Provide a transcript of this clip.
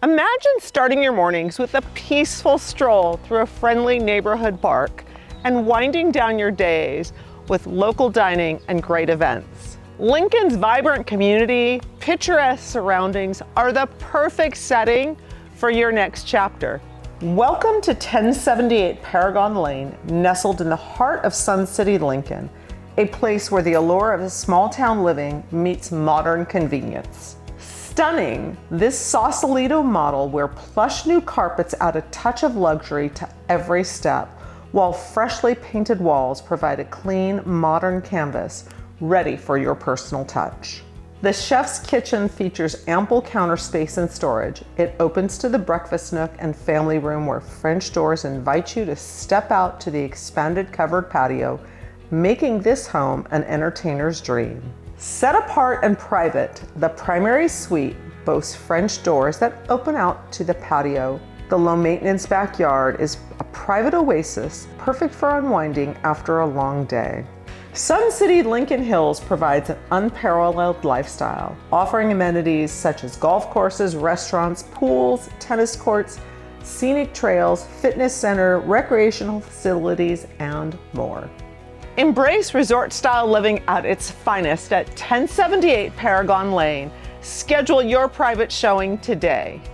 Imagine starting your mornings with a peaceful stroll through a friendly neighborhood park and winding down your days with local dining and great events. Lincoln's vibrant community, picturesque surroundings are the perfect setting for your next chapter. Welcome to 1078 Paragon Lane, nestled in the heart of Sun City, Lincoln, a place where the allure of small town living meets modern convenience. Stunning, this Sausalito model where plush new carpets add a touch of luxury to every step, while freshly painted walls provide a clean, modern canvas ready for your personal touch. The chef's kitchen features ample counter space and storage. It opens to the breakfast nook and family room where French doors invite you to step out to the expanded covered patio, making this home an entertainer's dream. Set apart and private, the primary suite boasts French doors that open out to the patio. The low-maintenance backyard is a private oasis, perfect for unwinding after a long day. Sun City Lincoln Hills provides an unparalleled lifestyle, offering amenities such as golf courses, restaurants, pools, tennis courts, scenic trails, fitness center, recreational facilities, and more. Embrace resort-style living at its finest at 1078 Paragon Lane. Schedule your private showing today.